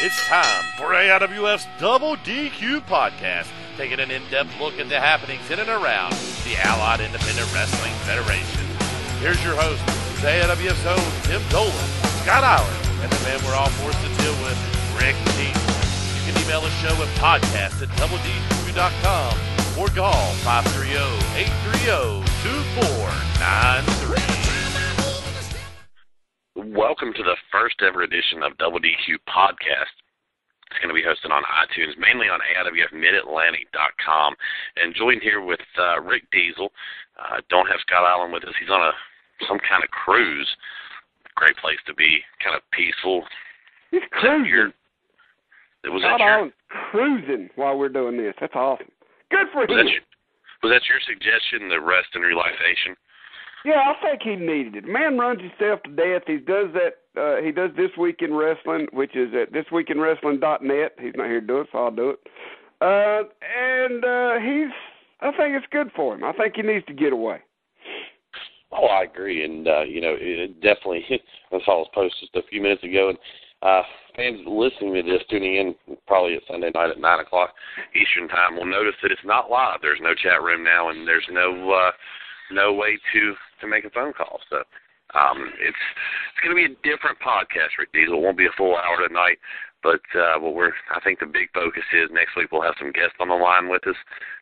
It's time for AIWF's Double DQ podcast, taking an in-depth look at the happenings in and around the Allied Independent Wrestling Federation. Here's your host, AIWF's own Tim Dolan, Scott Island, and the man we're all forced to deal with, Rick Diesel. You can email the show at podcast@doubledq.com or call 530-830-2493. Welcome to the first ever edition of Double DQ Podcast. It's going to be hosted on iTunes, mainly on AIWFMidAtlantic.com, and joined here with Rick Diesel. Don't have Scott Island with us. He's on some kind of cruise. Great place to be, kind of peaceful. He's cruising. Scott Island's cruising while we're doing this. That's awesome. Good for him. Was that your suggestion, the rest and relaxation? Yeah, I think he needed it. Man runs himself to death. He does that. He does This Week in Wrestling, which is at thisweekinwrestling.net. He's not here to do it, so I'll do it. I think it's good for him. I think he needs to get away. Oh, I agree, and it definitely. I saw his post just a few minutes ago, and fans listening to this, tuning in probably at Sunday night at 9 o'clock Eastern Time, will notice that it's not live. There's no chat room now, and there's no way to make a phone call. So it's going to be a different podcast, Rick Diesel. It won't be a full hour tonight, but I think the big focus is next week we'll have some guests on the line with us,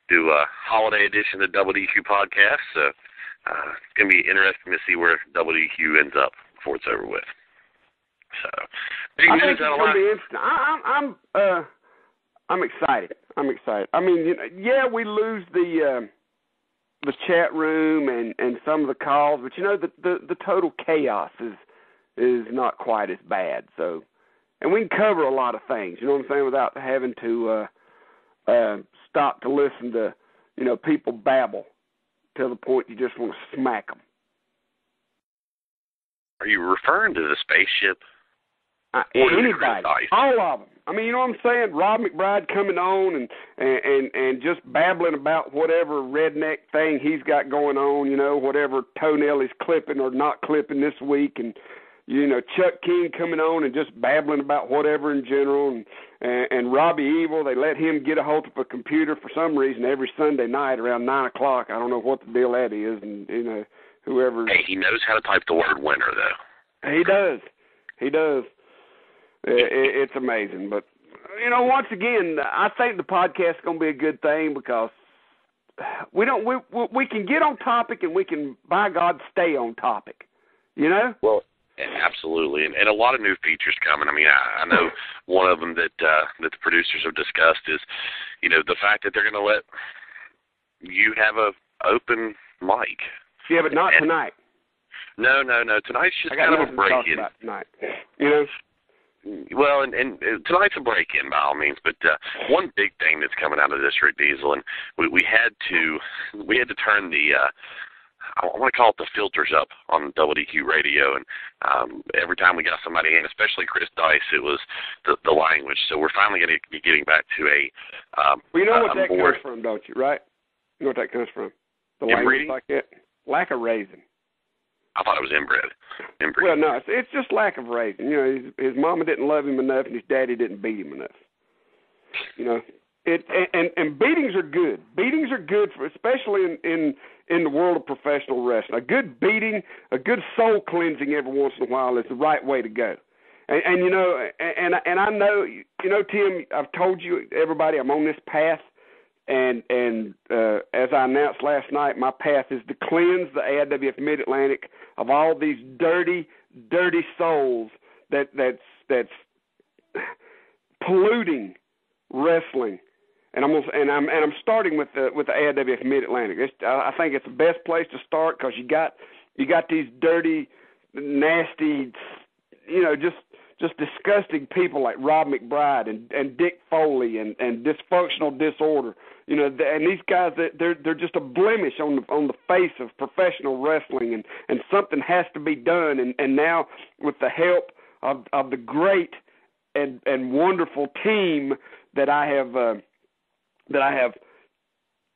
do a holiday edition of Double DQ Podcast. So it's going to be interesting to see where Double DQ ends up before it's over with. So big I news think it's out of going to be line. interesting. I'm excited. I mean, we lose the chat room and some of the calls, but the total chaos is not quite as bad. So, and we can cover a lot of things. You know what I'm saying, without having to stop to listen to people babble to the point you just want to smack them. Are you referring to the spaceship? Anybody, all of them. I mean, you know what I'm saying? Rob McBride coming on and just babbling about whatever redneck thing he's got going on, whatever toenail he's clipping or not clipping this week, and Chuck King coming on and just babbling about whatever in general, and Robbie Evil, they let him get a hold of a computer for some reason every Sunday night around 9 o'clock. I don't know what the deal that is, and whoever. Hey, he knows how to type the word winner, though. He does. It's amazing, but once again, I think the podcast is going to be a good thing because we can get on topic and we can, by God, stay on topic. Well, absolutely, and a lot of new features coming. I mean, I know one of them that the producers have discussed is, the fact that they're going to let you have a open mic. Yeah, but not tonight. No. Tonight's just kind of a break-in. Tonight. Well, and tonight's a break-in by all means, but one big thing that's coming out of this, Rick Diesel, and we had to turn the I want to call it the filters up on WDQ radio, and every time we got somebody in, especially Chris Dice, it was the language. So we're finally going to be getting back to a well, you know what that comes from, don't you? Right? You know what that comes from? The language like that, lack of raising. I thought it was inbred. Well, no, it's just lack of raising. His mama didn't love him enough, and his daddy didn't beat him enough. And beatings are good. Beatings are good for, especially in the world of professional wrestling. A good beating, a good soul cleansing every once in a while is the right way to go. And I know, Tim, I've told you, everybody, I'm on this path. And as I announced last night, my path is to cleanse the AIWF Mid-Atlantic of all these dirty, dirty souls that's polluting wrestling. And I'm starting with the AIWF Mid-Atlantic. I think it's the best place to start because you got these dirty, nasty, just disgusting people like Rob McBride and Dick Foley and Dysfunctional Disorder. And these guys, they're just a blemish on the face of professional wrestling, and something has to be done. And now with the help of the great and wonderful team that I have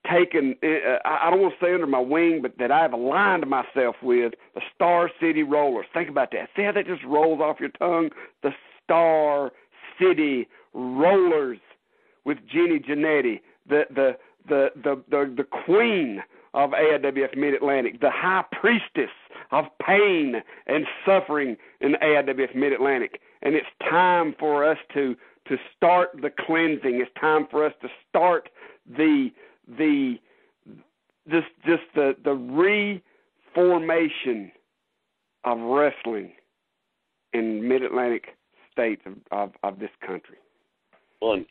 taken, I don't want to say under my wing, but that I have aligned myself with, the Star City Rollers. Think about that. See how that just rolls off your tongue? The Star City Rollers with Jenny Janetti, the queen of AIWF Mid-Atlantic, the high priestess of pain and suffering in AIWF Mid-Atlantic. And it's time for us to start the cleansing. It's time for us to start the reformation of wrestling in Mid-Atlantic states of this country. Well, and,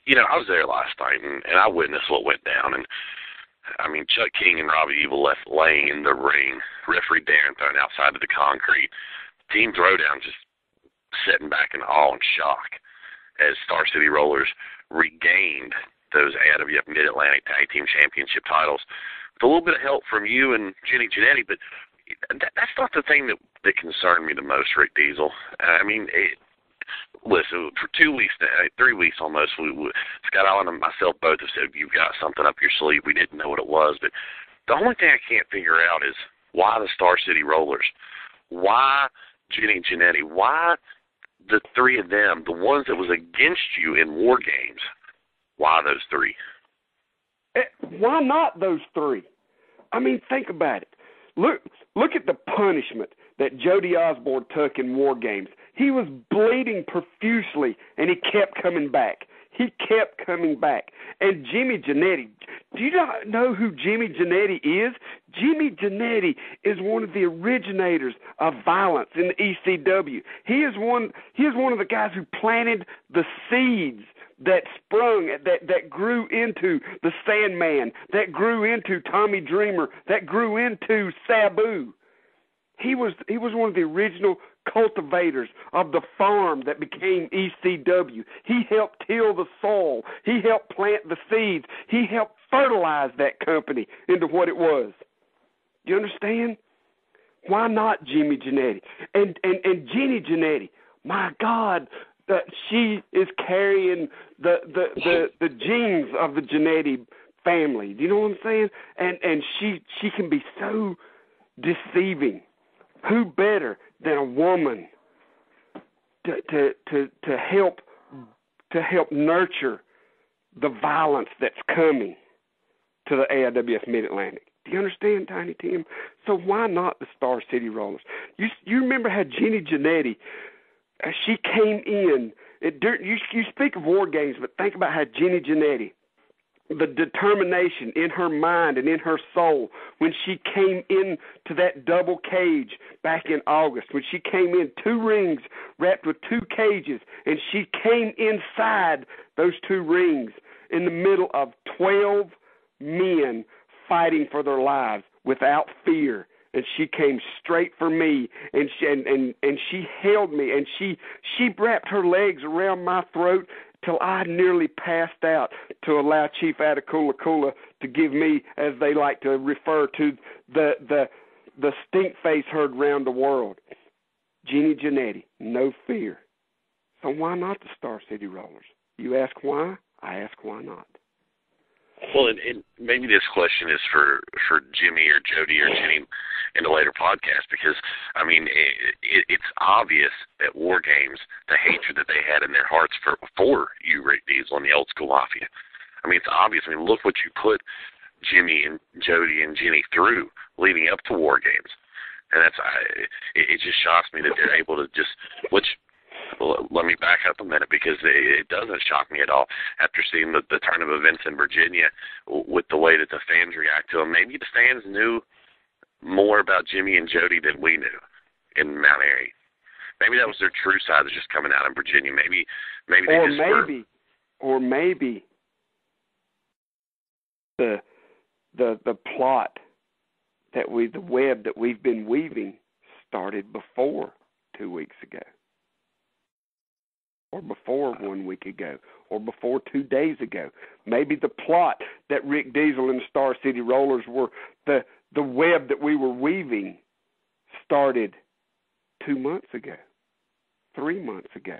you know, I was there last night, and I witnessed what went down. And, I mean, Chuck King and Robbie Evil left laying in the ring, referee Darren thrown outside of the concrete. Team Throwdown just sitting back in awe and shock as Star City Rollers regained those AIWF Mid-Atlantic Tag Team Championship titles with a little bit of help from you and Jenny Janetti, but that's not the thing that concerned me the most, Rick Diesel. I mean, listen, for 2 weeks, 3 weeks almost, Scott Allen and myself both have said, you've got something up your sleeve. We didn't know what it was, but the only thing I can't figure out is why the Star City Rollers? Why Jenny Janetti? Why the three of them, the ones that was against you in War Games? Why those three? Why not those three? I mean, think about it. Look at the punishment that Jody Osborne took in War Games. He was bleeding profusely, and he kept coming back. He kept coming back. And Jimmy Janetti, do you not know who Jimmy Janetti is? Jimmy Janetti is one of the originators of violence in the ECW. He is one of the guys who planted the seeds that sprung, that grew into the Sandman, that grew into Tommy Dreamer, that grew into Sabu. He was one of the original cultivators of the farm that became ECW. He helped till the soil. He helped plant the seeds. He helped fertilize that company into what it was. Do you understand? Why not Jimmy Janetti? And Jenny Janetti, my God, she is carrying the genes of the Janetti family. Do you know what I'm saying? And she can be so deceiving. Who better than a woman to help nurture the violence that's coming to the AIWF Mid-Atlantic? Do you understand, Tiny Tim? So why not the Star City Rollers? You remember how Jenny Janetti, she came in. You speak of War Games, but think about how Jenny Janetti, the determination in her mind and in her soul when she came into that double cage back in August, when she came in 2 rings wrapped with 2 cages, and she came inside those 2 rings in the middle of 12 men fighting for their lives without fear. And she came straight for me, and she held me, and she wrapped her legs around my throat till I nearly passed out, to allow Chief Atakula Kula to give me, as they like to refer to, the stink face heard round the world. Jenny Janetti, no fear. So why not the Star City Rollers? You ask why, I ask why not. Well, and maybe this question is for Jimmy or Jody or Jenny in a later podcast, because, I mean, it's obvious at War Games the hatred that they had in their hearts for you, Rick Diesel, and the Old School Mafia. I mean, it's obvious. I mean, look what you put Jimmy and Jody and Jenny through leading up to War Games. And it just shocks me that they're able to just, well, let me back up a minute, because it doesn't shock me at all after seeing the turn of events in Virginia with the way that the fans react to them. Maybe the fans knew more about Jimmy and Jody than we knew in Mount Airy. Maybe that was their true side that's just coming out in Virginia. Maybe they just were. Or maybe the plot the web that we've been weaving started before 2 weeks ago, or before 1 week ago, or before 2 days ago. Maybe the plot that Rick Diesel and the Star City Rollers were, the web that we were weaving started 2 months ago, 3 months ago.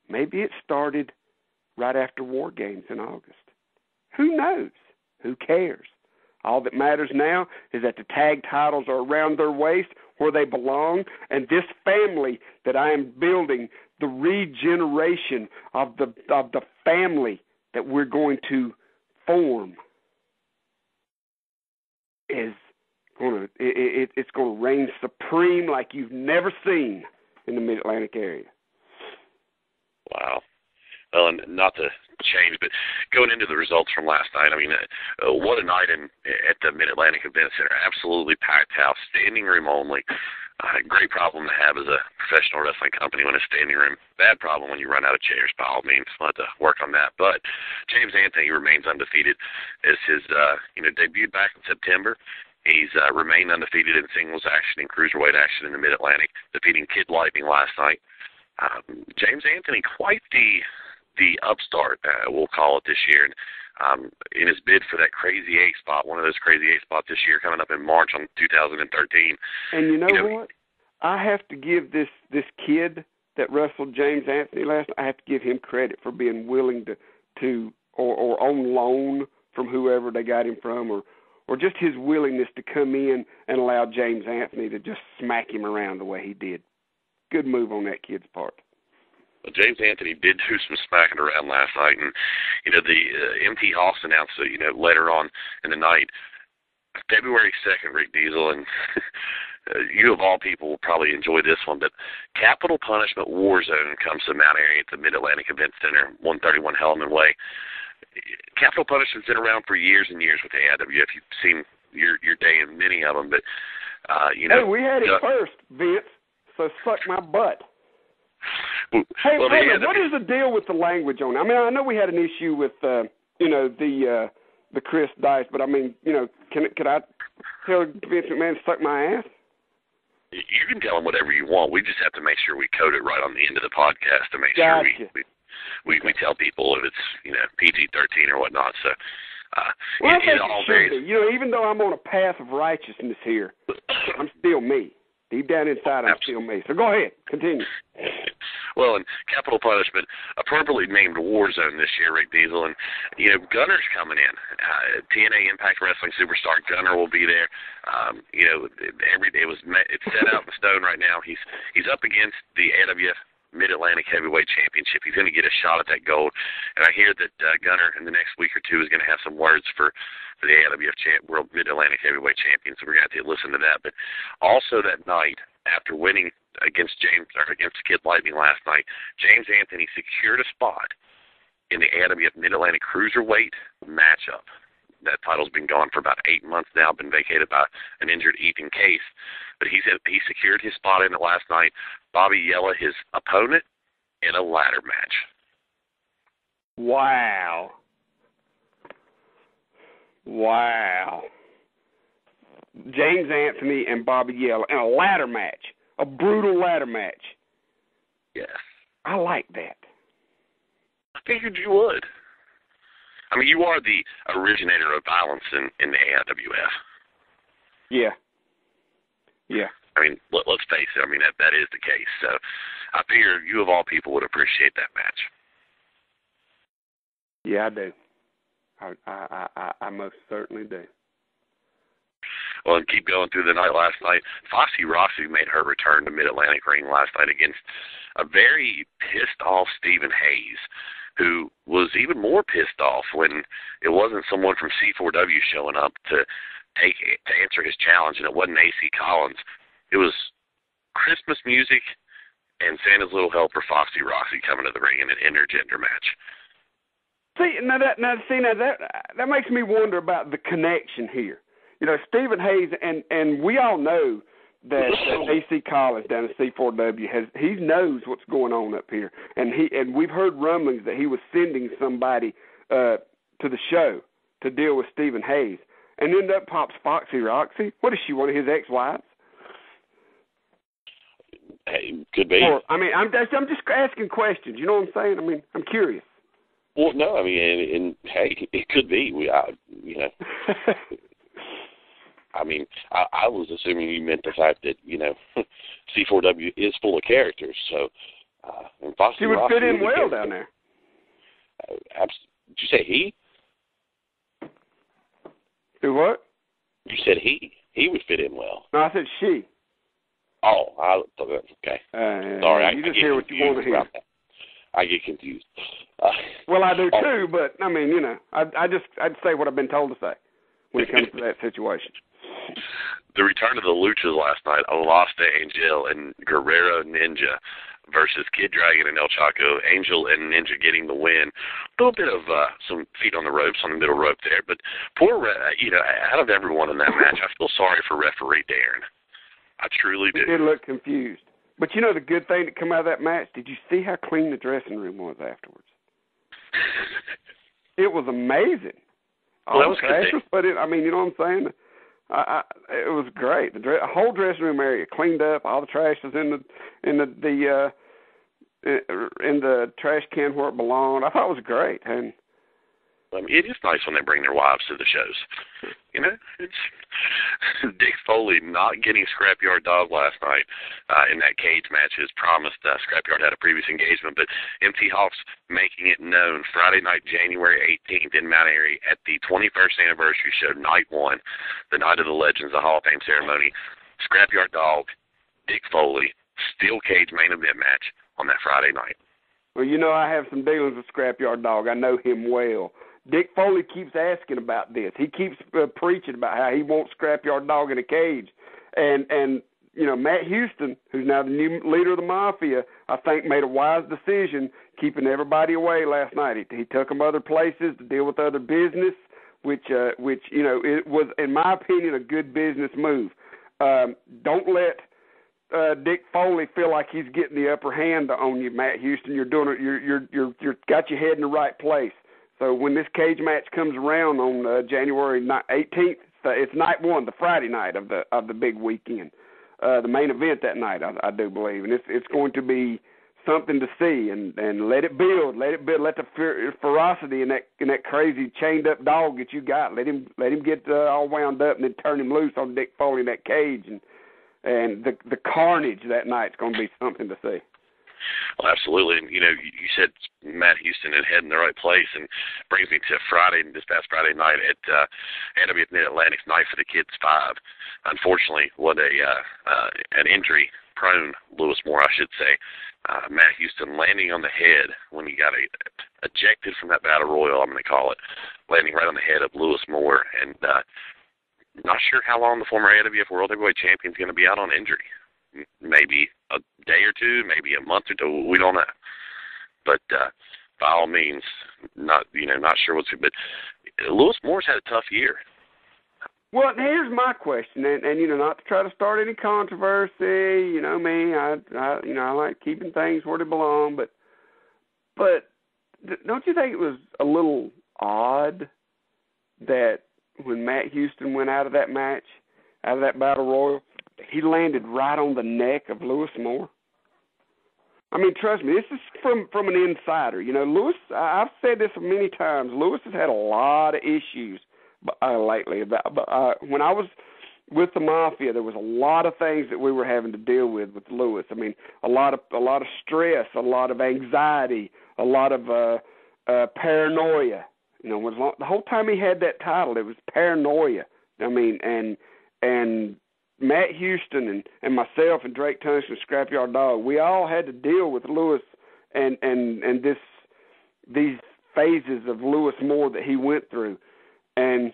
Maybe it started right after War Games in August. Who knows? Who cares? All that matters now is that the tag titles are around their waist where they belong, and this family that I am building, the regeneration of the family that we're going to form, is going to it's going to reign supreme like you've never seen in the Mid-Atlantic area. Wow. Well, and not to change, but going into the results from last night, I mean, what a night at the Mid-Atlantic Event Center. Absolutely packed house, standing room only. Great problem to have as a professional wrestling company when it's standing room. Bad problem when you run out of chairs, by all means. We'll have to work on that. But James Anthony remains undefeated as his, debuted back in September. He's remained undefeated in singles action and cruiserweight action in the Mid-Atlantic, defeating Kid Lightning last night. James Anthony, quite the upstart, we'll call it this year. And in his bid for that Crazy 8 spot, one of those Crazy 8 spots this year, coming up in March on 2013. And you know what? I have to give this kid that wrestled James Anthony last night, I have to give him credit for being willing to or on loan from whoever they got him from, or just his willingness to come in and allow James Anthony to just smack him around the way he did. Good move on that kid's part. Well, James Anthony did do some smacking around last night, and the MT Hoss announced later on in the night, February 2nd, Rick Diesel, and you of all people will probably enjoy this one, but Capital Punishment Warzone comes to Mount Airy at the Mid-Atlantic Event Center, 131 Hellman Way. Capital Punishment's been around for years and years with the AIWF. You've seen your day in many of them, but Hey, we had it first, Vince. So suck my butt. Hey, what is the deal with the language on it? I mean, I know we had an issue with the Chris Dice, but I mean, can I tell Vince McMahon to suck my ass? You can tell him whatever you want. We just have to make sure we code it right on the end of the podcast to make sure we tell people if it's PG-13 or whatnot. So. Well, I think it should be. Even though I'm on a path of righteousness here, I'm still me. Deep down inside, I'm still me. So go ahead. Continue. Well, and Capital Punishment, appropriately named Warzone this year, Rick Diesel. And, Gunner's coming in. TNA Impact Wrestling superstar Gunner will be there. Every day it's set out in stone right now. He's up against the AWF Mid-Atlantic Heavyweight Championship. He's going to get a shot at that gold. And I hear that Gunner in the next week or two is going to have some words for the AWF World Mid-Atlantic Heavyweight Champion, so we're going to have to listen to that. But also that night, after winning against Kid Lightning last night, James Anthony secured a spot in the AWF Mid-Atlantic Cruiserweight matchup. That title's been gone for about 8 months now, been vacated by an injured Ethan Case. But he secured his spot in it last night. Bobby Yella, his opponent, in a ladder match. Wow. James Anthony and Bobby Yella in a ladder match. A brutal ladder match. Yes. I like that. I figured you would. I mean, you are the originator of violence in the AIWF. Yeah. I mean, let's face it. I mean, that is the case. So I figure you of all people would appreciate that match. Yeah, I do. I most certainly do. Well, and keep going through the night last night. Foxy Rossi made her return to Mid-Atlantic Ring last night against a very pissed-off Stephen Hayes, who was even more pissed off when it wasn't someone from C4W showing up to answer his challenge, and it wasn't AC Collins. It was Christmas music and Santa's Little Helper Foxy Rossi coming to the ring in an intergender match. See, that makes me wonder about the connection here. Stephen Hayes, and we all know that AC Collins down at C4W he knows what's going on up here, and we've heard rumblings that he was sending somebody to the show to deal with Stephen Hayes, and then up pops Foxy Roxy. What is she, one of his ex-wives? Hey, could be. Or, I mean, I'm just asking questions. You know what I'm saying? I mean, I'm curious. Well, no, I mean, and hey, it could be. I mean, I was assuming you meant the fact that, C4W is full of characters. So, and Foxy she would Rossi fit in well down there. Did you say he? Do what? You said he. He would fit in well. No, I said she. Oh, okay. Sorry, you just hear what you want to hear. I get confused. Well, I do too, but I mean, I'd say what I've been told to say when it comes to that situation. The return of the Luchas last night, Alasta Angel and Guerrero Ninja versus Kid Dragon and El Chaco. Angel and Ninja getting the win. A little bit of some feet on the ropes on the middle rope there, but poor, out of everyone in that match, I feel sorry for referee Darren. I truly do. He did look confused. But the good thing that come out of that match, did you see how clean the dressing room was afterwards? It was amazing. Well, that was good. But you know what I'm saying? It was great. The whole dressing room area cleaned up. All the trash was in the trash can where it belonged. I thought it was great. And it is nice when they bring their wives to the shows. It's Dick Foley not getting Scrapyard Dog last night in that cage match as promised. Scrapyard had a previous engagement, but MC Hawks making it known Friday night, January 18th in Mount Airy at the 21st anniversary show, Night 1, the Night of the Legends, the Hall of Fame ceremony. Scrapyard Dog, Dick Foley, steel cage main event match on that Friday night. Well, I have some dealings with Scrapyard Dog. I know him well. Dick Foley keeps asking about this. He keeps preaching about how he wants Scrapyard Dog in a cage. And Matt Houston, who's now the new leader of the Mafia, I think made a wise decision keeping everybody away last night. He took them other places to deal with other business, which it was, in my opinion, a good business move. Don't let Dick Foley feel like he's getting the upper hand on you, Matt Houston. You're doing it. You're got your head in the right place. So when this cage match comes around on January 18th, it's night 1, the Friday night of the big weekend, the main event that night, I do believe, and it's going to be something to see. And let it build, let the ferocity in that crazy chained up dog that you got. Let him get all wound up, and then turn him loose on Dick Foley in that cage, and the carnage that night's going to be something to see. Well, absolutely. And, you said Matt Houston had head in the right place, and brings me to this past Friday night at AWF Mid-Atlantic's Night for the Kids 5. Unfortunately, what an injury-prone Lewis Moore, I should say. Matt Houston landing on the head when he got ejected from that Battle Royal, I'm going to call it, landing right on the head of Lewis Moore. And not sure how long the former AWF World Heavyweight Champion is going to be out on injury. Maybe a day or two, maybe a month or two. We don't know. But by all means, not sure what's. But Lewis Moore's had a tough year. Well, here's my question, and not to try to start any controversy. You know me, I like keeping things where they belong. But don't you think it was a little odd that when Matt Houston went out of that match, out of that Battle Royal, he landed right on the neck of Lewis Moore? I mean, trust me, this is from an insider. Lewis, I've said this many times, Lewis has had a lot of issues lately. When I was with the Mafia, there was a lot of things that we were having to deal with Lewis. I mean, a lot of stress, a lot of anxiety, a lot of paranoia. The whole time he had that title, it was paranoia. I mean, and Matt Houston and myself and Drake Tungsten, Scrapyard Dog, we all had to deal with Lewis and these phases of Lewis Moore that he went through. And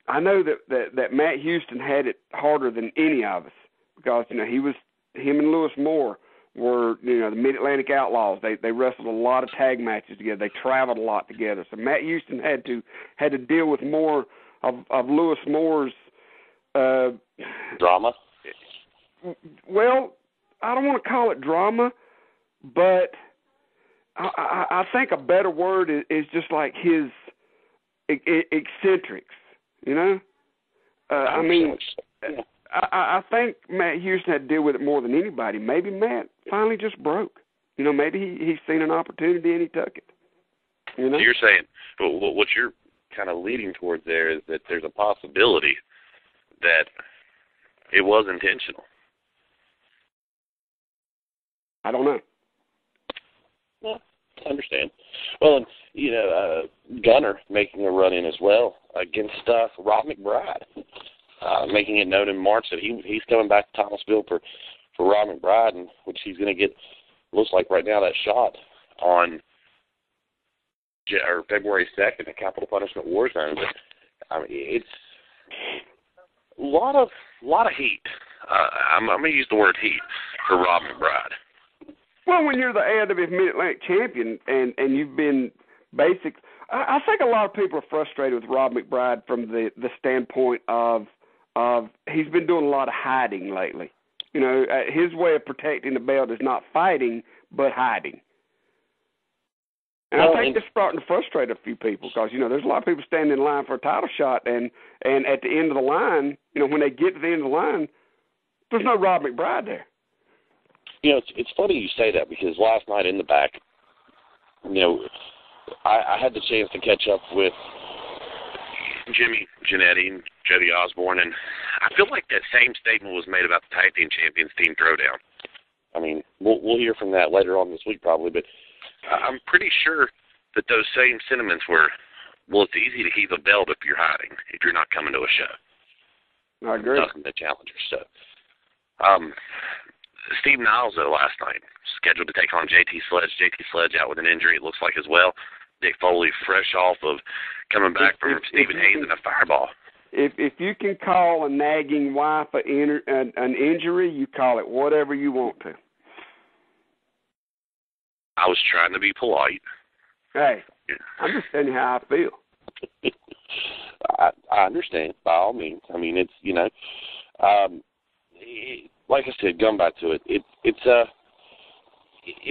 I know that Matt Houston had it harder than any of us because, him and Lewis Moore were, the Mid-Atlantic Outlaws. They wrestled a lot of tag matches together. They traveled a lot together. So Matt Houston had to deal with more of Lewis Moore's drama? Well, I don't want to call it drama, but I think a better word is just like his eccentrics, I mean, I think Matt Houston had to deal with it more than anybody. Maybe Matt finally just broke. Maybe he's seen an opportunity and he took it. So you're saying, what you're kind of leading towards there is that there's a possibility that it was intentional. I don't know. Well, I understand. Well, and, Gunner making a run in as well against Rob McBride. making it known in March that he's coming back to Thomasville for Rob McBride, and which he's going to get, looks like right now, that shot on February 2nd at Capital Punishment War Zone. But, I mean, it's a lot of heat. I'm going to use the word heat for Rob McBride. Well, when you're the AIWF Mid-Atlantic champion and you've been basic, I think a lot of people are frustrated with Rob McBride from the standpoint of he's been doing a lot of hiding lately. You know, his way of protecting the belt is not fighting, but hiding. And I think it's starting to frustrate a few people because, you know, there's a lot of people standing in line for a title shot, and at the end of the line, you know, when they get to the end of the line, there's no Rob McBride there. You know, it's funny you say that because last night in the back, you know, I had the chance to catch up with Jimmy Janetti and Jody Osborne, and I feel like that same statement was made about the Tag Team Champions Team Throwdown. I mean, we'll hear from that later on this week probably, but I'm pretty sure that those same sentiments were, well, it's easy to keep a belt if you're hiding, if you're not coming to a show. I agree. Nothing to challenge your stuff. Steve Niles, though, last night, scheduled to take on JT Sledge. JT Sledge out with an injury, it looks like, as well. Dick Foley fresh off of coming back from Stephen Hayes and a fireball. If you can call a nagging wife an injury, you call it whatever you want to. I was trying to be polite. Hey, I'm just telling you how I feel. I understand, by all means. I mean, it's, you know, like I said, going back to it, it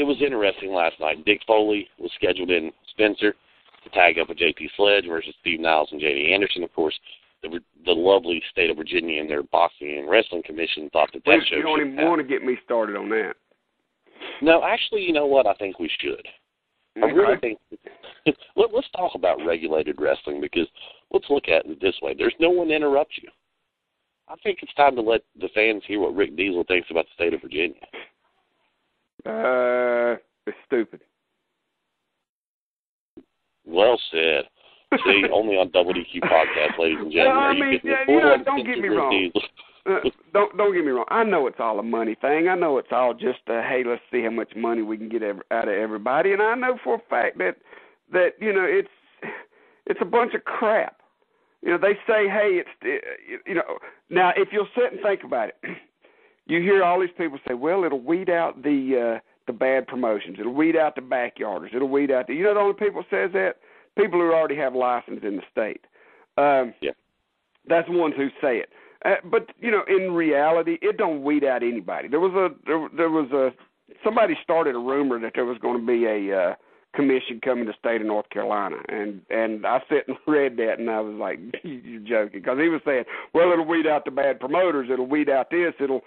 was interesting last night. Dick Foley was scheduled in Spencer to tag up with JT Sledge versus Steve Niles and JD Anderson. Of course, the lovely state of Virginia and their boxing and wrestling commission thought that show You don't even want to get me started on that. No, actually, you know what? I think we should. Okay. I really think let's talk about regulated wrestling because let's look at it this way. There's no one to interrupt you. I think it's time to let the fans hear what Rick Diesel thinks about the state of Virginia. It's stupid. Well said. See, only on Double DQ Podcast, ladies and gentlemen. Well, don't get me wrong. Don't get me wrong. I know it's all a money thing. I know it's all just hey, let's see how much money we can get out of everybody. And I know for a fact that you know it's a bunch of crap. You know, they say, hey, it's you know. Now, if you'll sit and think about it, you hear all these people say, well, it'll weed out the bad promotions. It'll weed out the backyarders. It'll weed out you know the only people says that? People who already have license in the state. Yeah. That's the ones who say it. But you know, in reality, it don't weed out anybody. There was somebody started a rumor that there was going to be a commission coming to the state of North Carolina, and I sat and read that, and I was like, you're joking, because he was saying, well, it'll weed out the bad promoters, it'll weed out this, it'll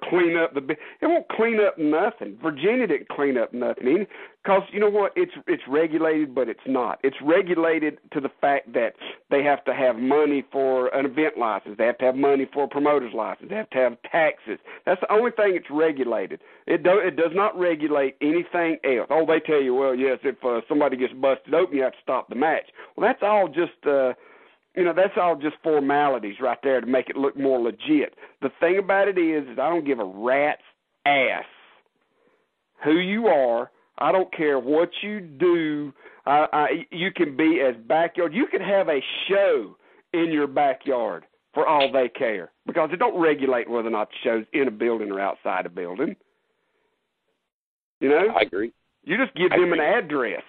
clean up it won't clean up nothing. Virginia didn't clean up nothing, because you know what, it's regulated, but it's not. It's regulated to the fact that they have to have money for an event license, they have to have money for a promoter's license, they have to have taxes. That's the only thing it's regulated. It does not regulate anything else. Oh, they tell you, well, yes, if somebody gets busted open, you have to stop the match. Well, that's all just, that's all just formalities right there to make it look more legit. The thing about it is I don't give a rat's ass who you are. I don't care what you do. You can be as backyard. You can have a show in your backyard for all they care because it don't regulate whether or not the show's in a building or outside a building. You know? I agree. You just give them an address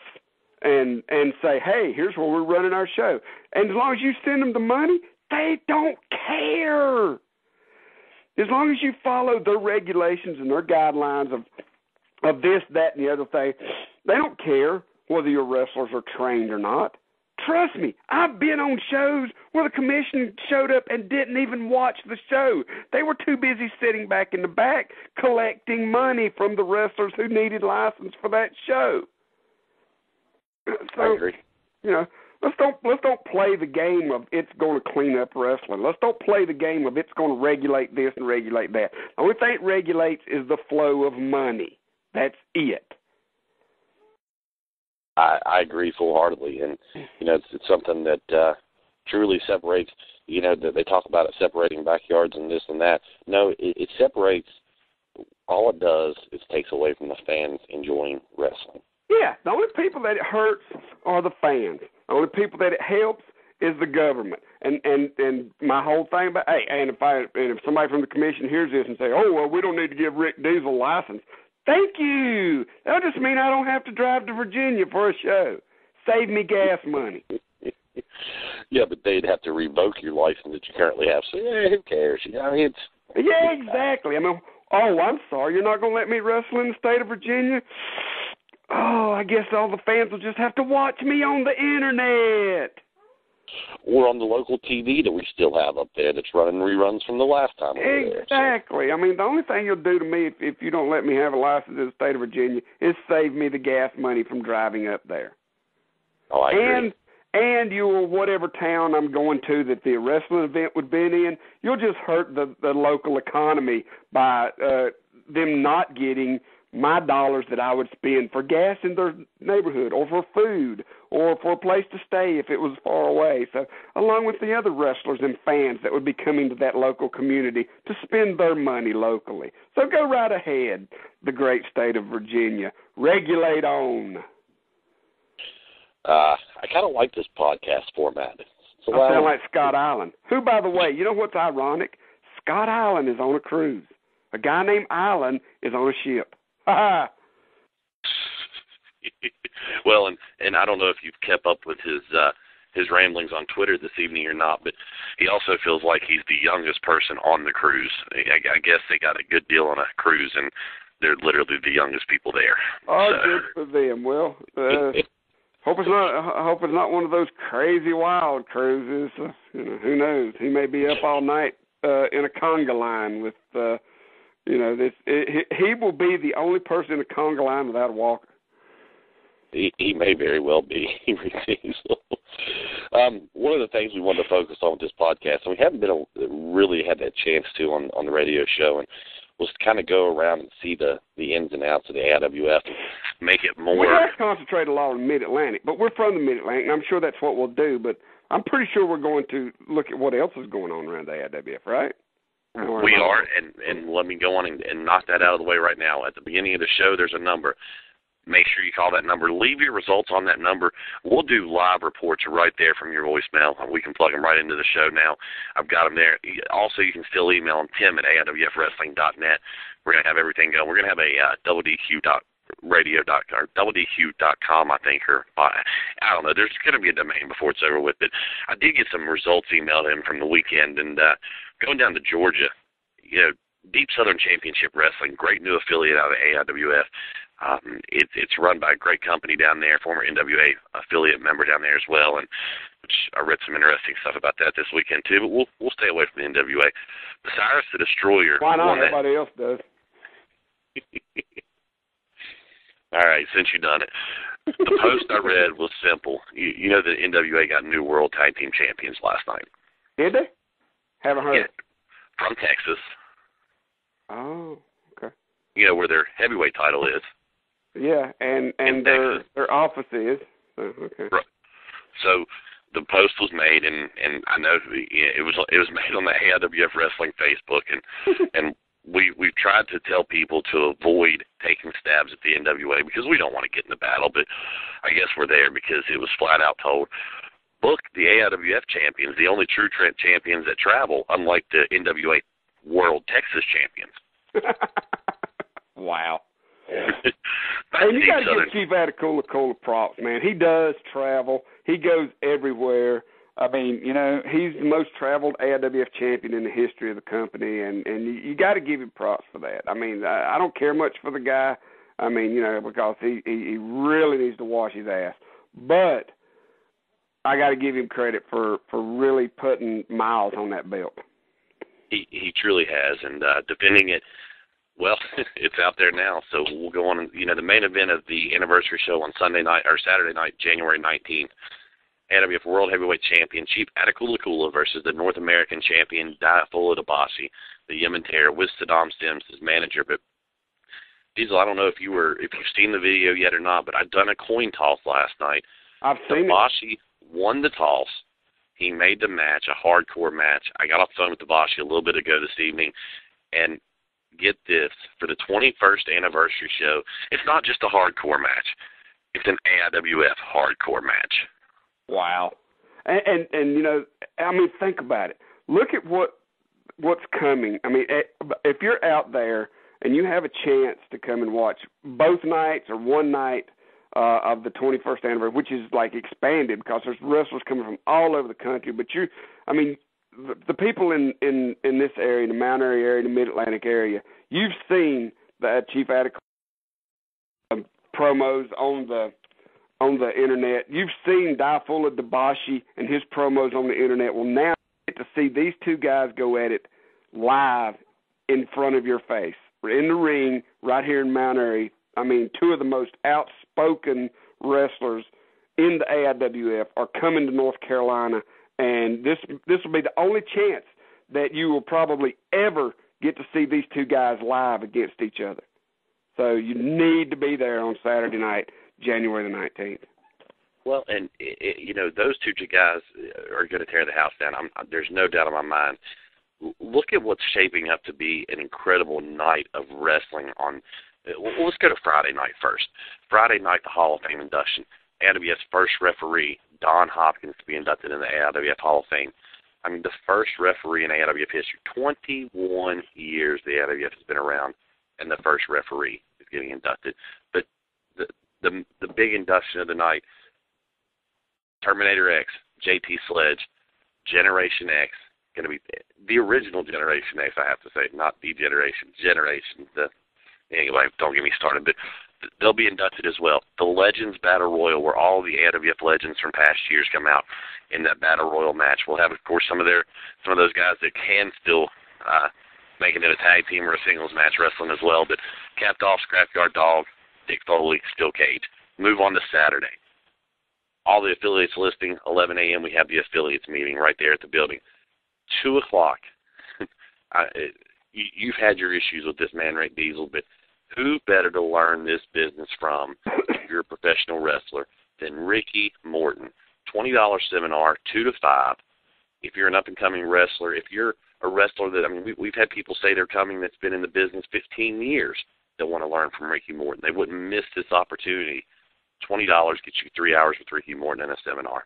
and say, hey, here's where we're running our show. And as long as you send them the money, they don't care. As long as you follow their regulations and their guidelines of this, that, and the other thing, they don't care whether your wrestlers are trained or not. Trust me, I've been on shows where the commission showed up and didn't even watch the show. They were too busy sitting back in the back collecting money from the wrestlers who needed license for that show. So, I agree. You know, let's don't play the game of it's going to clean up wrestling. Let's don't play the game of it's going to regulate this and regulate that. The only thing it regulates is the flow of money. That's it. I agree full-heartedly, and you know it's something that truly separates you know, they talk about it separating backyards and this and that. No, it separates. All it does is takes away from the fans enjoying wrestling. Yeah, the only people that it hurts are the fans. The only people that it helps is the government. And my whole thing about, hey, and if somebody from the commission hears this and say, oh, well, we don't need to give Rick Diesel a license, thank you. That'll just mean I don't have to drive to Virginia for a show. Save me gas money. Yeah, but they'd have to revoke your license that you currently have. So, yeah, who cares? You know, Yeah, exactly. I mean, oh, I'm sorry, you're not going to let me wrestle in the state of Virginia? Oh, I guess all the fans will just have to watch me on the Internet. Or on the local TV that we still have up there that's running reruns from the last time over Exactly. there, so. I mean, the only thing you'll do to me if you don't let me have a license in the state of Virginia is save me the gas money from driving up there. Oh, I agree. And you'll, whatever town I'm going to that the wrestling event would be in, you'll just hurt the local economy by them not getting my dollars that I would spend for gas in their neighborhood or for food or for a place to stay if it was far away. So along with the other wrestlers and fans that would be coming to that local community to spend their money locally. So go right ahead, the great state of Virginia. Regulate on. I kind of like this podcast format. I sound like Scott Island, who, by the way, you know what's ironic? Scott Island is on a cruise. A guy named Island is on a ship. Ha Well, and I don't know if you've kept up with his ramblings on Twitter this evening or not, but he also feels like he's the youngest person on the cruise. I guess they got a good deal on a cruise, and they're literally the youngest people there. Oh, so. Good for them. Well, hope it's not one of those crazy wild cruises. You know, who knows? He may be up all night in a conga line with. He will be the only person in a conga line without a walker. He may very well be. One of the things we wanted to focus on with this podcast, and we haven't really had that chance to on the radio show, and was to kind of go around and see the ins and outs of the AIWF and make it more. We have to concentrate a lot on Mid-Atlantic, but we're from the Mid-Atlantic, and I'm sure that's what we'll do, but I'm pretty sure we're going to look at what else is going on around the AIWF, right? We are, and let me go on and knock that out of the way right now. At the beginning of the show, there's a number. Make sure you call that number. Leave your results on that number. We'll do live reports right there from your voicemail. We can plug them right into the show now. I've got them there. Also, you can still email them, tim@AIWFwrestling.net. We're going to have everything going. We're going to have a doubledq.com, I think, or I don't know. There's going to be a domain before it's over with. But I did get some results emailed in from the weekend, and going down to Georgia, Deep Southern Championship Wrestling, great new affiliate out of AIWF. It's run by a great company down there, former NWA affiliate member down there as well, and which I read some interesting stuff about that this weekend too. But we'll stay away from the NWA. Cyrus the Destroyer. Why not? Everybody else does. All right, since you've done it. The post I read was simple. You know that NWA got new World Tag Team Champions last night. Did they? Haven't heard. Yeah, from Texas. Oh, okay. You know where their heavyweight title is. Yeah, and their office is. So, okay. Right. So the post was made, and I know it was made on the AIWF Wrestling Facebook, and we've tried to tell people to avoid taking stabs at the NWA because we don't want to get in the battle, but I guess we're there because it was flat out told, book the AIWF champions, the only true champions that travel, unlike the NWA World Texas champions. Wow. Hey, you got to give Chief Attacola props, man. He does travel. He goes everywhere. I mean, he's the most traveled AIWF champion in the history of the company, and you got to give him props for that. I mean, I don't care much for the guy. I mean, because he really needs to wash his ass. But I got to give him credit for really putting miles on that belt. He truly has, and defending it. Well, it's out there now, so we'll go on. The main event of the anniversary show on Saturday night, January 19th, AIWF World Heavyweight Champion Chief Attacola versus the North American Champion Diafola Dabasi, the Yemen Terror, with Saddam Sims as manager. But Diesel, I don't know if you've seen the video yet or not, but I've done a coin toss last night. I've seen it. Dabasi won the toss. He made the match a hardcore match. I got off the phone with Dabashi a little bit ago this evening, and get this, for the 21st anniversary show, it's not just a hardcore match. It's an AIWF hardcore match. Wow. And you know, I mean, think about it. Look at what's coming. I mean, if you're out there and you have a chance to come and watch both nights or one night of the 21st anniversary, which is like expanded because there's wrestlers coming from all over the country, but the people in this area, the Mount Airy area, the Mid-Atlantic area, you've seen the Chief Attica promos on the internet. You've seen Daifula Dabashi and his promos on the internet. Well, now you get to see these two guys go at it live in front of your face. We're in the ring right here in Mount Airy. I mean, two of the most outspoken wrestlers in the AIWF are coming to North Carolina, and this will be the only chance that you will probably ever get to see these two guys live against each other. So you need to be there on Saturday night, January the 19th. Well, and, you know, those two guys are going to tear the house down. There's no doubt in my mind. Look at what's shaping up to be an incredible night of wrestling on well, let's go to Friday night first. Friday night, the Hall of Fame induction. AIWF's first referee, Don Hopkins, to be inducted in the AIWF Hall of Fame. I mean, the first referee in AIWF history. 21 years the AIWF has been around, and the first referee is getting inducted. But the big induction of the night, Terminator X, JT Sledge, Generation X, going to be the original Generation X, I have to say, not the Generation. Anyway, don't get me started, but they'll be inducted as well. The Legends Battle Royal, where all the AIWF legends from past years come out in that Battle Royal match. We'll have, of course, some of those guys that can still make it in a tag team or a singles match wrestling as well, but capped off Scrapyard Dog, Dick Foley, Steel Cage. Move on to Saturday. All the affiliates listing, 11 a.m. we have the affiliates meeting right there at the building. 2 o'clock. You've had your issues with this Man Ray Diesel, but who better to learn this business from if you're a professional wrestler than Ricky Morton? $20 seminar, 2 to 5. If you're an up-and-coming wrestler, if you're a wrestler that, I mean, we've had people say they're coming that's been in the business 15 years that want to learn from Ricky Morton. They wouldn't miss this opportunity. $20 gets you 3 hours with Ricky Morton in a seminar.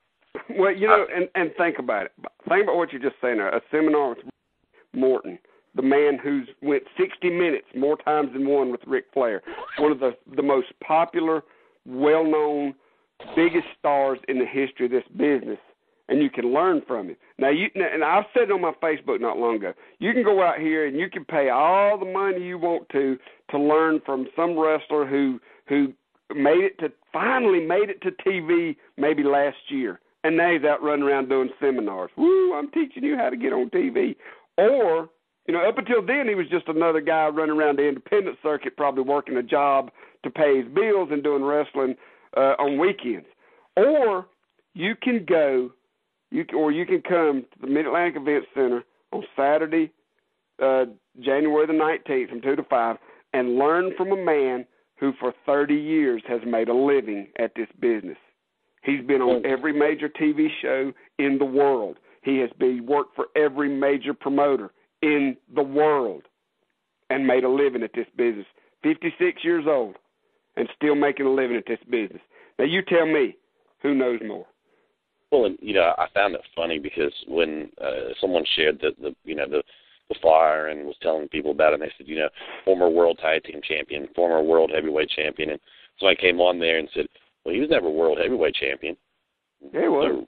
Well, you know, and think about it. Think about what you're just saying there. A seminar with Morton, the man who's went 60 minutes more times than one with Ric Flair, one of the most popular, well-known, biggest stars in the history of this business, and you can learn from him. Now, and I've said it on my Facebook not long ago, you can go out here and you can pay all the money you want to learn from some wrestler who finally made it to TV maybe last year, and now he's out running around doing seminars. Woo, I'm teaching you how to get on TV. Or, you know, up until then, he was just another guy running around the independent circuit, probably working a job to pay his bills and doing wrestling on weekends. Or you can come to the Mid-Atlantic Event Center on Saturday, January the 19th from 2 to 5, and learn from a man who for 30 years has made a living at this business. He's been on every major TV show in the world. He has worked for every major promoter in the world and made a living at this business. 56 years old and still making a living at this business. Now, you tell me, who knows more? Well, and, you know, I found it funny because when someone shared the flyer and was telling people about it, and they said, you know, former world tag team champion, former world heavyweight champion, and somebody came on there and said, well, he was never world heavyweight champion. Yeah, he was.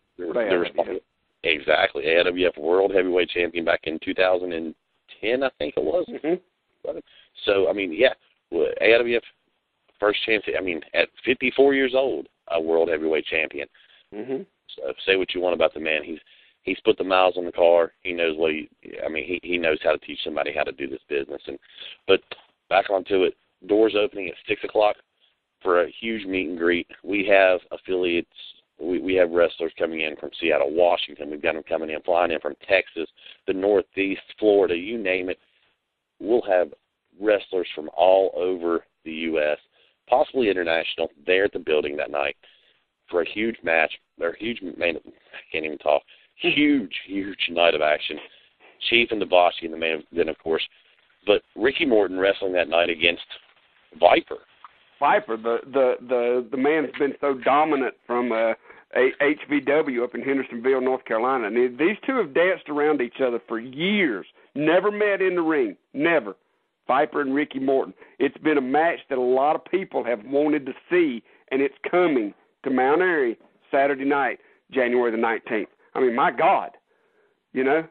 Exactly. AIWF world heavyweight champion back in 2010, I think it was. Mm-hmm. So, I mean, yeah, AIWF first champion, I mean, at 54 years old, a world heavyweight champion. Mm-hmm. So say what you want about the man. He's put the miles on the car. He knows he knows how to teach somebody how to do this business. But back onto it, doors opening at 6 o'clock for a huge meet and greet. We have affiliates. We have wrestlers coming in from Seattle, Washington. We've got them coming in, flying in from Texas, the Northeast, Florida, you name it. We'll have wrestlers from all over the U.S., possibly international, there at the building that night for a huge match. Or huge, I can't even talk. Huge night of action. Chief and Davachi and the main event, of course. But Ricky Morton wrestling that night against Viper. Viper, the man's been so dominant from HVW up in Hendersonville, North Carolina. And these two have danced around each other for years, never met in the ring, never. Viper and Ricky Morton. It's been a match that a lot of people have wanted to see, and it's coming to Mount Airy Saturday night, January the 19th. I mean, my God, you know?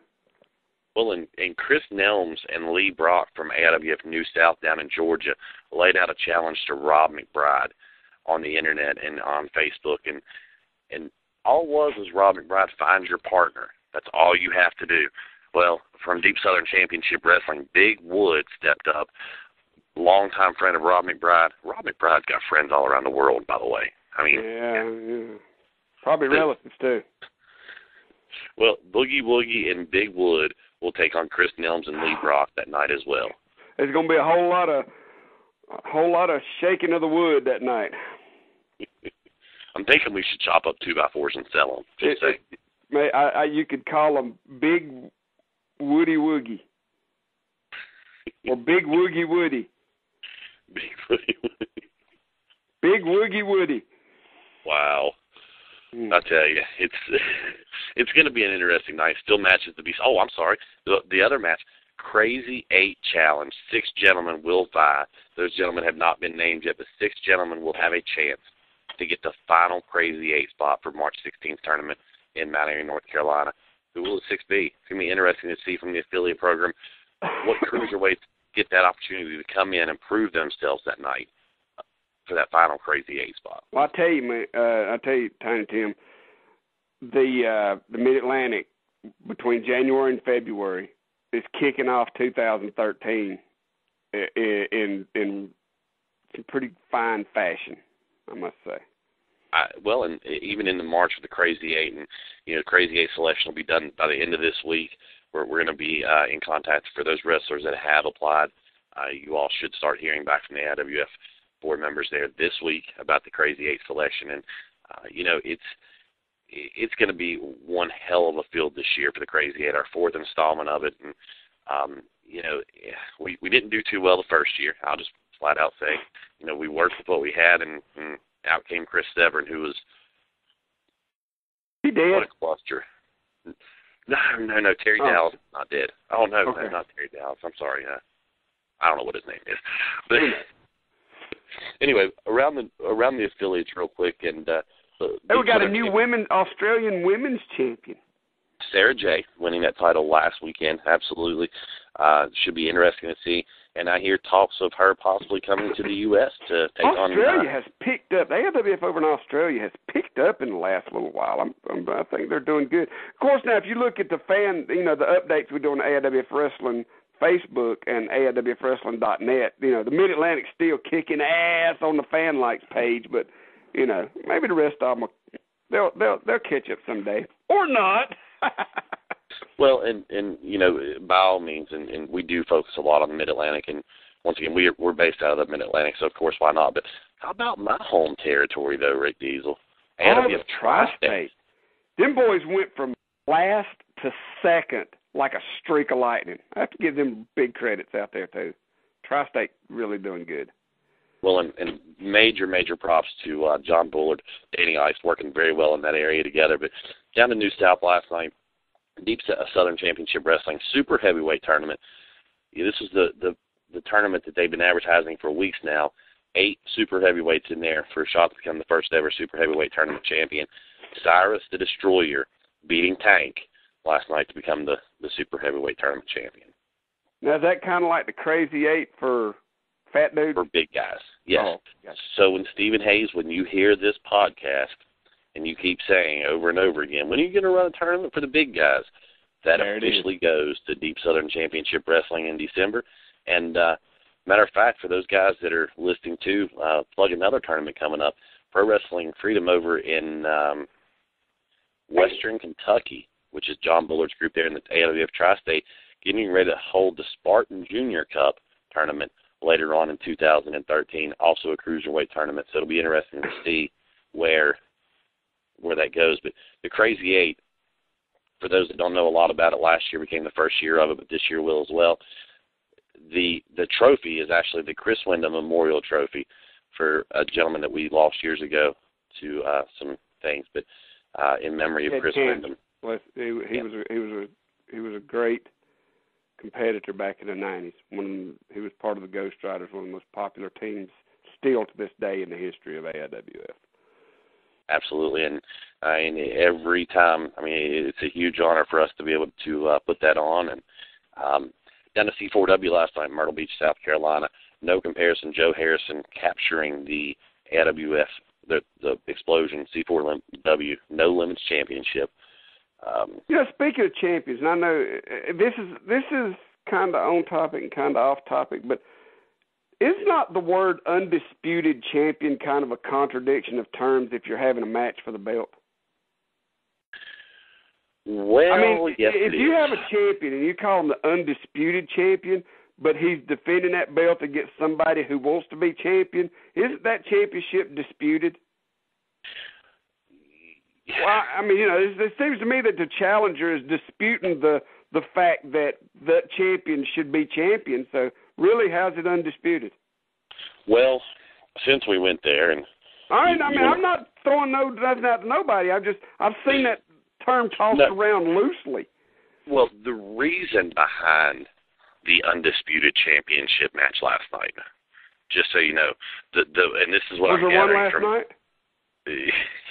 Well, and Chris Nelms and Lee Brock from AIWF New South down in Georgia laid out a challenge to Rob McBride on the internet and on Facebook, and all it was Rob McBride, find your partner. That's all you have to do. Well, from Deep Southern Championship Wrestling, Big Wood stepped up, longtime friend of Rob McBride. Rob McBride's got friends all around the world, by the way. I mean, yeah. Probably relatives too. Well, Boogie Woogie and Big Wood will take on Chris Nelms and Lee Brock that night as well. There's going to be a whole lot of shaking of the wood that night. I'm thinking we should chop up 2x4s and sell them. Just say. You could call them Big Woody Woogie or Big Woogie Woody. Big Woody Woody. Big Woogie Woody. Wow. I tell you, it's going to be an interesting night. Still matches to be. Oh, I'm sorry. The other match, Crazy 8 Challenge. 6 gentlemen will vie. Those gentlemen have not been named yet, but 6 gentlemen will have a chance to get the final Crazy 8 spot for March 16th tournament in Mount Airy, North Carolina. Who will the 6 be? It's going to be interesting to see from the affiliate program what cruiserweights get that opportunity to come in and prove themselves that night for that final Crazy 8 spot. Well, I tell you, Tiny Tim, the Mid-Atlantic between January and February is kicking off 2013 in some pretty fine fashion, I must say. Well, and even in the March of the Crazy 8, and Crazy 8 selection will be done by the end of this week. We're going to be in contact for those wrestlers that have applied. You all should start hearing back from the IWF board members there this week about the Crazy 8 selection, and it's going to be one hell of a field this year for the Crazy 8, our 4th installment of it, and we didn't do too well the first year. I'll just flat out say, we worked with what we had, and out came Chris Severn, who was he dead? What a cluster. No, Terry Dallas is not dead. Oh no, okay. Not Terry Dallas. I'm sorry. I don't know what his name is, but. Anyway, around the affiliates real quick, and we got a new Australian women's champion. Sarah J. winning that title last weekend. Absolutely. Should be interesting to see. And I hear talks of her possibly coming to the U.S. to take on... Australia has picked up. The AWF over in Australia has picked up in the last little while. I think they're doing good. Of course, now, if you look at the the updates we do on the AWF Wrestling Facebook and AIWFWrestling.net, the Mid-Atlantic's still kicking ass on the fan likes page, but, maybe the rest of them, they'll catch up someday. Or not. Well, and by all means, and we do focus a lot on the Mid-Atlantic, and once again, we're based out of the Mid-Atlantic, so of course, why not? But how about my home territory, though, Rick Diesel? AIWF Tri-State. Them boys went from last to second like a streak of lightning. I have to give them big credits out there, too. Tri-State really doing good. Well, and major props to John Bullard, Danny Ice, working very well in that area together. But down in New South last night, Deep Southern Championship Wrestling Super Heavyweight Tournament. This is the tournament that they've been advertising for weeks now. 8 Super Heavyweights in there for a shot to become the first ever Super Heavyweight Tournament champion. Cyrus the Destroyer beating Tank last night to become the Super Heavyweight Tournament champion. Now, is that kind of like the Crazy 8 for fat dudes? For big guys, yes. Oh, gotcha. So when Stephen Hayes, when you hear this podcast and you keep saying over and over again, when are you going to run a tournament for the big guys? That there officially goes to Deep Southern Championship Wrestling in December. And matter of fact, for those guys that are listening to, plug another tournament coming up, Pro Wrestling Freedom over in Western Kentucky, which is John Bullard's group there in the AWF Tri-State, getting ready to hold the Spartan Junior Cup tournament later on in 2013, also a cruiserweight tournament. So it'll be interesting to see where that goes. But the Crazy 8, for those that don't know a lot about it, last year became the first year of it, but this year will as well. The trophy is actually the Chris Wyndham Memorial Trophy for a gentleman that we lost years ago to some things, but in memory of Chris Wyndham. He was a great competitor back in the 90s when he was part of the Ghost Riders, one of the most popular teams still to this day in the history of AIWF. Absolutely, and every time, it's a huge honor for us to be able to put that on. And down to C4W last night in Myrtle Beach, South Carolina, no comparison. Joe Harrison capturing the AIWF, the Explosion C4W No Limits Championship. Speaking of champions, and I know this is kind of on topic and kind of off topic, but is not the word undisputed champion kind of a contradiction of terms if you're having a match for the belt? Well, yes, if you have a champion and you call him the undisputed champion, but he's defending that belt against somebody who wants to be champion, isn't that championship disputed? Well, it seems to me that the challenger is disputing the fact that the champion should be champion. So, really, how's it undisputed? Well, since we went there, and I'm not throwing nothing out to nobody. I've seen that term tossed around loosely. Well, the reason behind the undisputed championship match last night, just so you know, and this is what I'm gathering from. Was there one last night?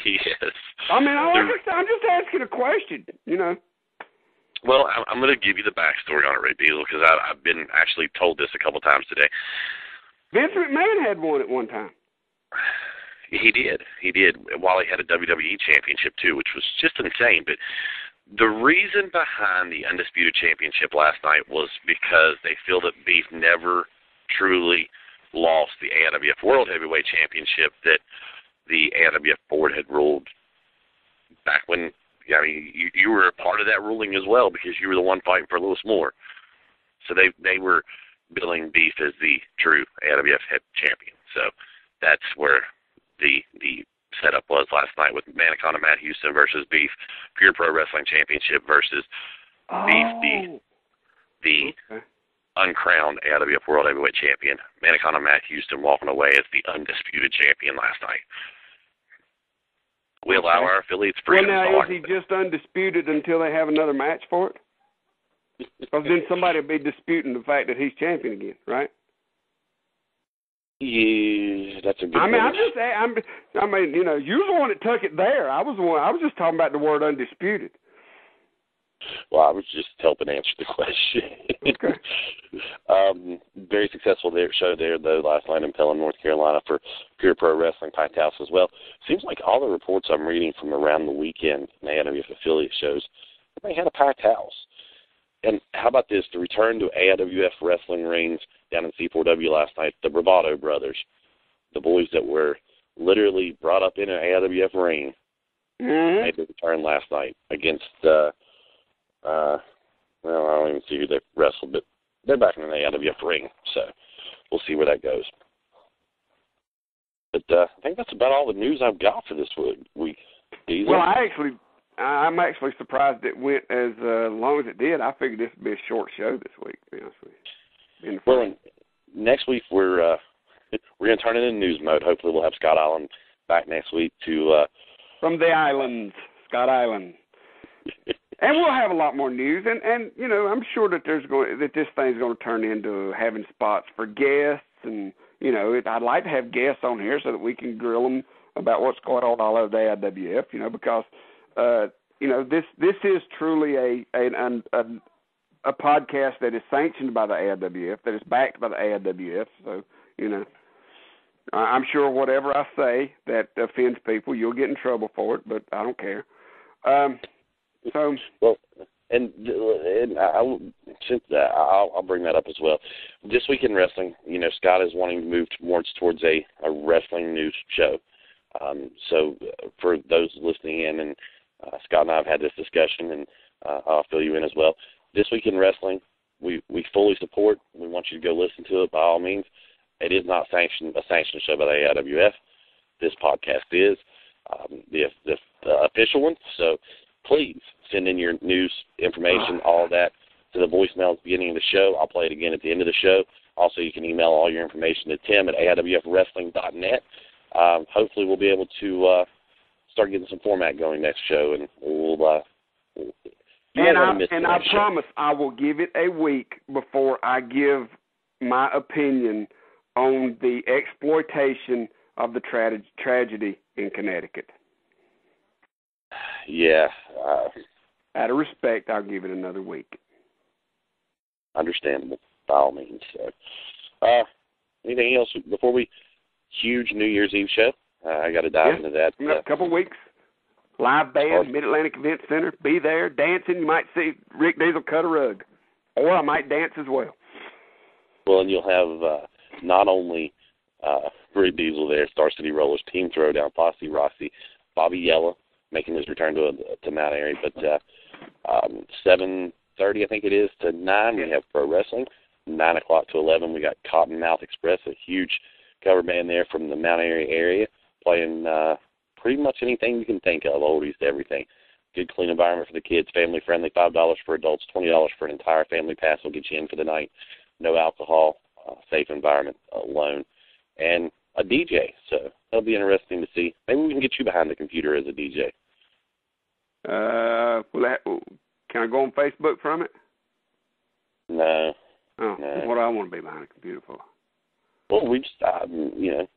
Yes. I'm just asking a question, Well, I'm going to give you the backstory on it, Ray Beazle, because I've been actually told this a couple times today. Vince McMahon had one at one time. He did, while he had a WWE championship, too, which was just insane. But the reason behind the Undisputed Championship last night was because they feel that Beef never truly lost the AIWF World Heavyweight Championship that the AIWF board had ruled back when, you were a part of that ruling as well because you were the one fighting for Lewis Moore. So they were billing Beef as the true AIWF head champion. So that's where the setup was last night with Anaconda Matt Houston versus Beef, Pure Pro Wrestling Championship versus Beef, the uncrowned AIWF World Heavyweight Champion. Anaconda Matt Houston walking away as the undisputed champion last night. We allow our affiliates freedom. Well, now, is he just undisputed until they have another match for it? Because then somebody will be disputing the fact that he's champion again, right? Yeah, that's a good point. you're the one that took it there. I was just talking about the word undisputed. Well, I was just helping answer the question. Okay. Very successful show there, though, last night in Pelham, North Carolina for Pure Pro Wrestling Packed House as well. Seems like all the reports I'm reading from around the weekend in AIWF affiliate shows, they had a packed house. And how about this? The return to AIWF wrestling rings down in C4W last night, the Bravado brothers, the boys that were literally brought up in an AIWF ring, made the return last night against I don't even see who they wrestled, but they're back in an AIWF ring, so we'll see where that goes. But I think that's about all the news I've got for this week. Well, I'm actually surprised it went as long as it did. I figured this would be a short show this week, to be honest with you. Well, next week we're going to turn it into news mode. Hopefully we'll have Scott Island back next week to... From the islands, Scott Island. And we'll have a lot more news, and I'm sure that this thing's going to turn into having spots for guests, and I'd like to have guests on here so that we can grill them about what's going on all over the AIWF, because this is truly a podcast that is sanctioned by the AIWF, that is backed by the AIWF. So I'm sure whatever I say that offends people, you'll get in trouble for it, but I don't care. Well, and I'll bring that up as well. This week in wrestling, Scott is wanting to move towards a wrestling news show. So for those listening in, and Scott and I have had this discussion, and I'll fill you in as well. This week in wrestling, we fully support. We want you to go listen to it by all means. It is not a sanctioned show by the AIWF. This podcast is the official one. So please send in your news information, all of that, to the voicemail at the beginning of the show. I'll play it again at the end of the show. Also, you can email all your information to Tim at AIWFwrestling.net. Hopefully we'll be able to start getting some format going next show, and we'll I promise I will give it a week before I give my opinion on the exploitation of the tragedy in Connecticut. Yeah. Out of respect, I'll give it another week. Understandable, by all means. So, anything else before we? Huge New Year's Eve show. I got to dive into that. A couple of weeks. Live band, Mid-Atlantic Event Center. Be there, dancing. You might see Rick Diesel cut a rug. Or I might dance as well. Well, and you'll have not only Rick Diesel there, Star City Rollers, Team Throwdown, Posse Rossi, Bobby Yella making his return to Mount Airy. But 7:30, I think it is, to 9, we have Pro Wrestling. 9 o'clock to 11, we got Cottonmouth Express, a huge cover band there from the Mount Airy area, playing pretty much anything you can think of, oldies to everything. Good, clean environment for the kids, family-friendly, $5 for adults, $20 for an entire family pass will get you in for the night. No alcohol, safe environment alone, and a DJ. So that'll be interesting to see. Maybe we can get you behind the computer as a DJ. Can I go on Facebook from it? No. Oh, no. What do I want to be behind a computer for? Well, we just,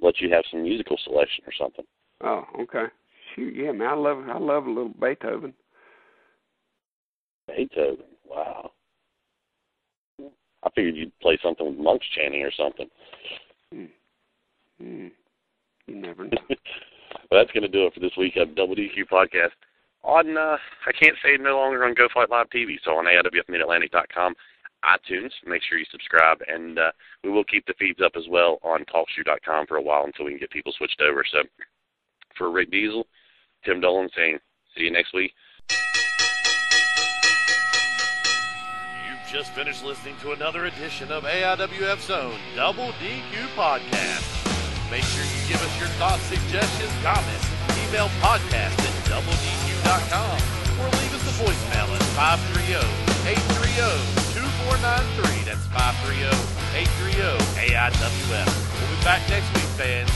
let you have some musical selection or something. Oh, okay. Shoot, yeah, man, I love a little Beethoven. Beethoven, wow. I figured you'd play something with monks chanting or something. You never know. Well, that's going to do it for this week of Double DQ Podcast. On, I can't say it no longer on Go Fight Live TV, so on AIWFMidatlantic.com, iTunes, make sure you subscribe, and we will keep the feeds up as well on TalkShoe.com for a while until we can get people switched over. So for Rick Diesel, Tim Dolan saying, see you next week. You've just finished listening to another edition of AIWF's own Double DQ Podcast. Make sure you give us your thoughts, suggestions, comments. Email podcast at doubledq.com or leave us a voicemail at 530-830-2493. That's 530-830-AIWF. We'll be back next week, fans.